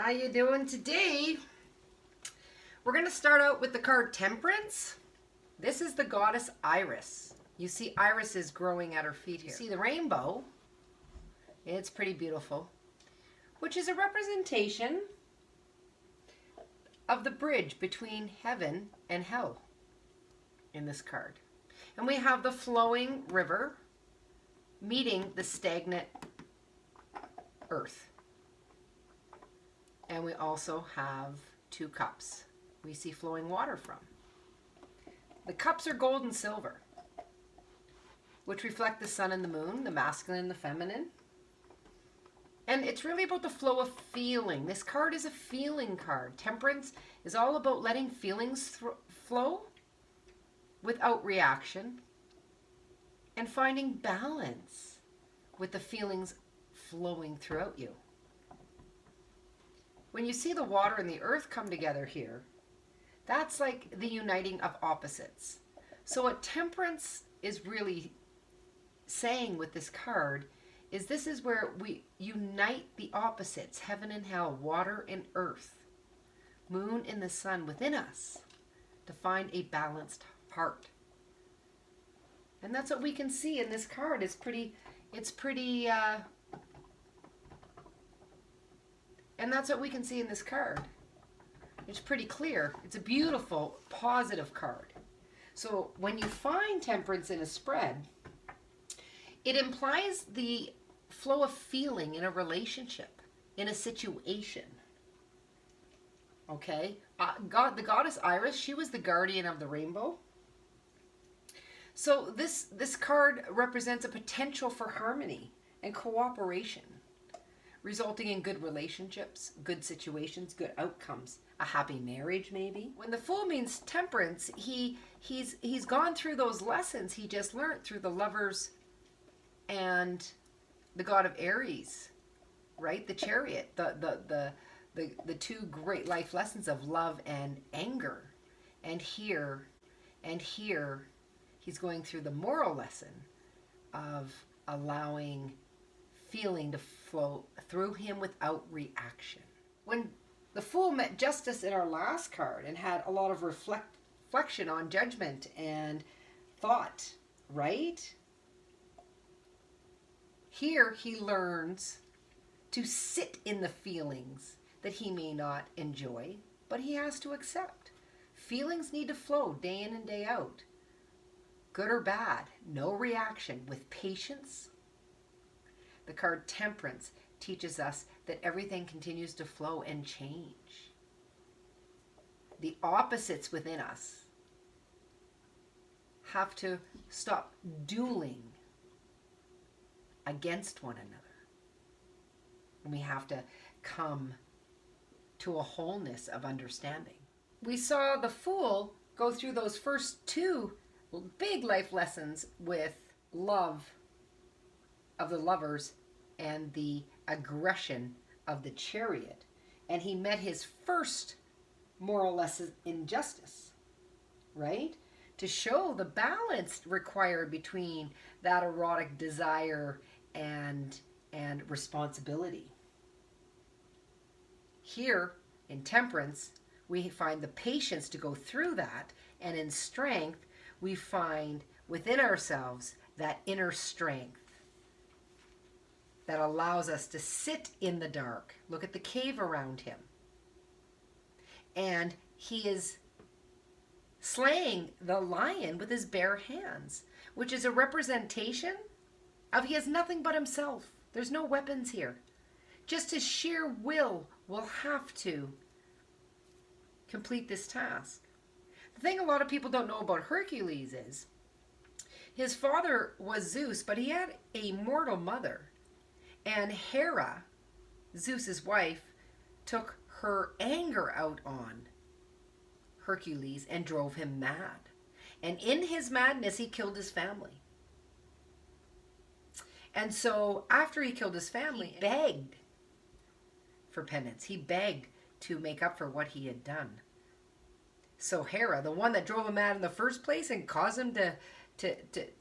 How you doing today? We're going to start out with the card Temperance. This is the goddess Iris. You see irises growing at her feet here. You see the rainbow. It's pretty beautiful, which is a representation of the bridge between heaven and hell in this card. And we have the flowing river meeting the stagnant earth. And we also have two cups we see flowing water from. The cups are gold and silver, which reflect the sun and the moon, the masculine and the feminine. And it's really about the flow of feeling. This card is a feeling card. Temperance is all about letting feelings flow without reaction and finding balance with the feelings flowing throughout you. When you see the water and the earth come together here, that's like the uniting of opposites. So what Temperance is really saying with this card is this is where we unite the opposites, heaven and hell, water and earth, moon and the sun within us to find a balanced heart. And that's what we can see in this card. And that's what we can see in this card. It's pretty clear. It's a beautiful, positive card. So when you find Temperance in a spread, it implies the flow of feeling in a relationship, in a situation. Okay? The goddess Iris, she was the guardian of the rainbow. So this card represents a potential for harmony and cooperation, resulting in good relationships, good situations, good outcomes, a happy marriage maybe. When the Fool means Temperance, he's gone through those lessons he just learned through the Lovers and the god of Aries, right? The Chariot, the two great life lessons of love and anger. And here he's going through the moral lesson of allowing feeling to flow through him without reaction. When the Fool met Justice in our last card and had a lot of reflection on judgment and thought, right? Here he learns to sit in the feelings that he may not enjoy, but he has to accept. Feelings need to flow day in and day out. Good or bad, no reaction, with patience. The card Temperance teaches us that everything continues to flow and change. The opposites within us have to stop dueling against one another. And we have to come to a wholeness of understanding. We saw the Fool go through those first two big life lessons with love of the Lovers and the aggression of the Chariot. And he met his first moral lesson in justice, right? To show the balance required between that erotic desire and responsibility. Here in Temperance, we find the patience to go through that, and in Strength, we find within ourselves that inner strength that allows us to sit in the dark. Look at the cave around him. And he is slaying the lion with his bare hands, which is a representation of he has nothing but himself. There's no weapons here. Just his sheer will have to complete this task. The thing a lot of people don't know about Hercules is his father was Zeus, but he had a mortal mother. And Hera, Zeus's wife, took her anger out on Hercules and drove him mad. And in his madness, he killed his family. And so after he killed his family, he begged for penance. He begged to make up for what he had done. So Hera, the one that drove him mad in the first place and caused him to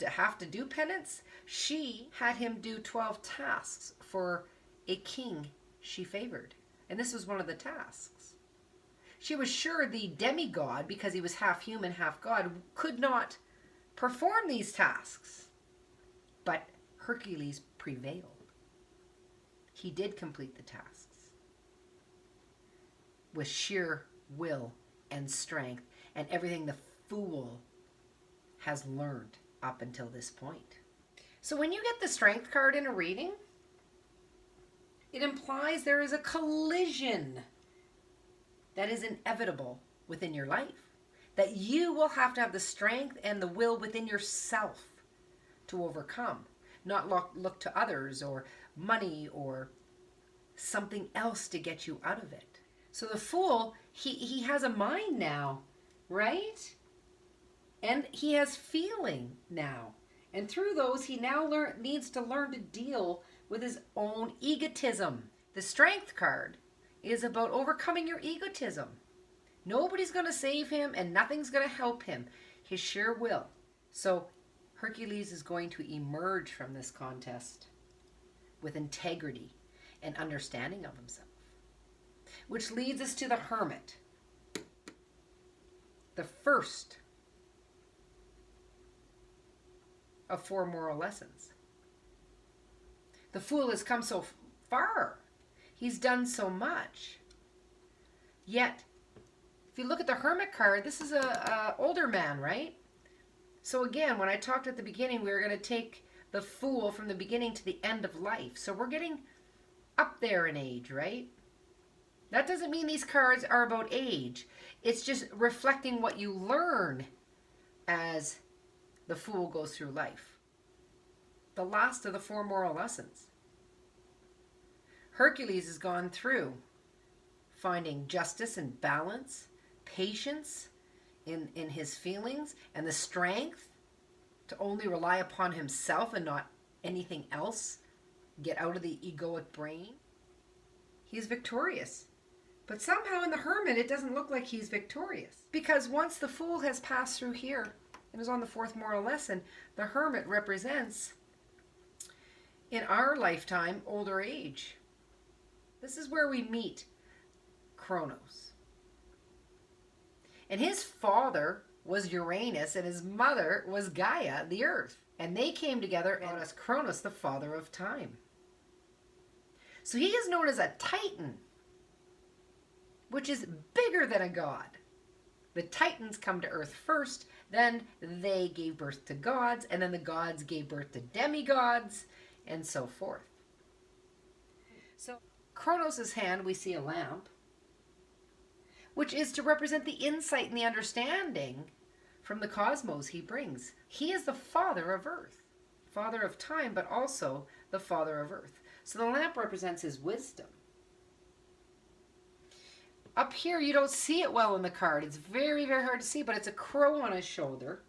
have to do penance, she had him do 12 tasks for a king she favored. And this was one of the tasks. She was sure the demigod, because he was half human, half god, could not perform these tasks. But Hercules prevailed. He did complete the tasks with sheer will and strength and everything the fool has learned up until this point. So when you get the strength card in a reading, it implies there is a collision that is inevitable within your life. That you will have to have the strength and the will within yourself to overcome. Not look to others or money or something else to get you out of it. So the fool, he has a mind now, right? And he has feeling now. And through those, he now needs to learn to deal with his own egotism. The strength card is about overcoming your egotism. Nobody's going to save him and nothing's going to help him. His sheer will. So Hercules is going to emerge from this contest with integrity and understanding of himself. Which leads us to the hermit. The first of 4 moral lessons. The fool has come so far. He's done so much. Yet, if you look at the hermit card, this is a older man, right? So again, when I talked at the beginning, we were going to take the fool from the beginning to the end of life. So we're getting up there in age, right? That doesn't mean these cards are about age. It's just reflecting what you learn as the fool goes through life. The last of the 4 moral lessons. Hercules has gone through finding justice and balance, patience in his feelings, and the strength to only rely upon himself and not anything else. Get out of the egoic brain. He's victorious. But somehow in the hermit, it doesn't look like he's victorious. Because once the fool has passed through here and is on the 4th moral lesson, the hermit represents, in our lifetime, older age. This is where we meet Kronos. And his father was Uranus and his mother was Gaia, the earth. And they came together and as Kronos, the father of time. So he is known as a Titan, which is bigger than a god. The Titans come to earth first, then they gave birth to gods, and then the gods gave birth to demigods, and so forth. So Kronos' hand, we see a lamp, which is to represent the insight and the understanding from the cosmos he brings. He is the father of earth, father of time, but also the father of earth. So the lamp represents his wisdom. Up here, you don't see it well in the card. It's very, very hard to see, but it's a crow on his shoulder.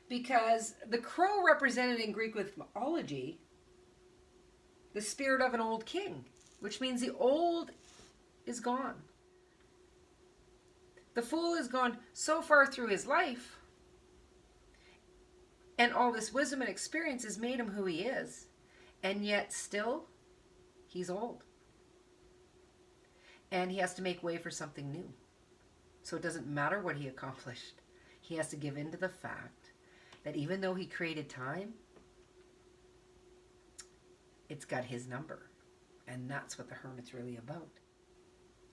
Because the crow represented in Greek mythology the spirit of an old king, which means the old is gone. The fool has gone so far through his life, and all this wisdom and experience has made him who he is, and yet still, he's old. And he has to make way for something new. So it doesn't matter what he accomplished. He has to give in to the fact that even though he created time, it's got his number. And that's what the hermit's really about.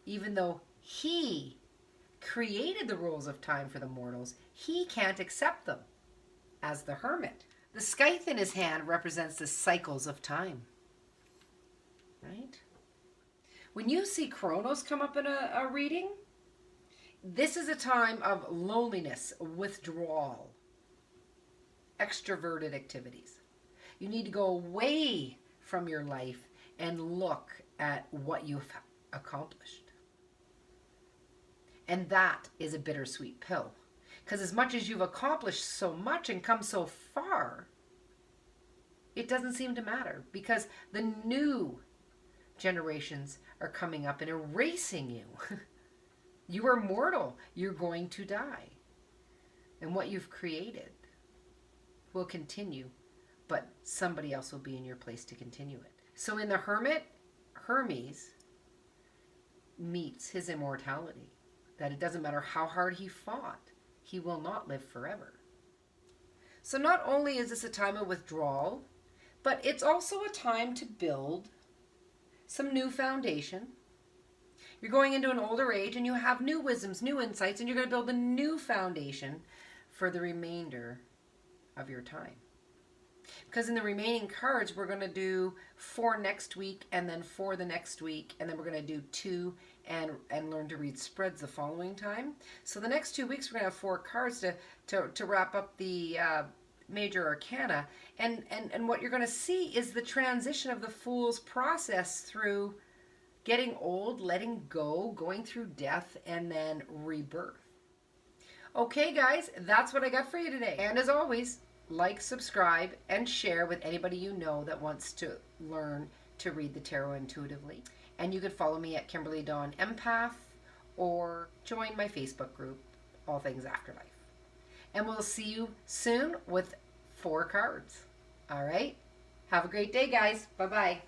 Even though he created the rules of time for the mortals, he can't accept them as the hermit. The scythe in his hand represents the cycles of time. Right? When you see Kronos come up in a reading, this is a time of loneliness, withdrawal, extroverted activities. You need to go away from your life and look at what you've accomplished. And that is a bittersweet pill. Because as much as you've accomplished so much and come so far, it doesn't seem to matter. Because the new generations are coming up and erasing you. You are mortal. You're going to die. And what you've created will continue, but somebody else will be in your place to continue it. So in the hermit, Hermes meets his immortality. That it doesn't matter how hard he fought, he will not live forever. So not only is this a time of withdrawal, but it's also a time to build some new foundation. You're going into an older age and you have new wisdoms, new insights, and you're going to build a new foundation for the remainder of your time. Because in the remaining cards, we're going to do 4 next week, and then 4 the next week, and then we're going to do 2 and learn to read spreads the following time. So the next 2 weeks, we're going to have 4 cards to wrap up the major arcana. And what you're going to see is the transition of the Fool's process through getting old, letting go, going through death, and then rebirth. Okay, guys, that's what I got for you today. And as always, like, subscribe, and share with anybody you know that wants to learn to read the tarot intuitively. And you can follow me at Kimberly Dawn Empath or join my Facebook group, All Things Afterlife. And we'll see you soon with 4 cards. All right? Have a great day, guys. Bye-bye.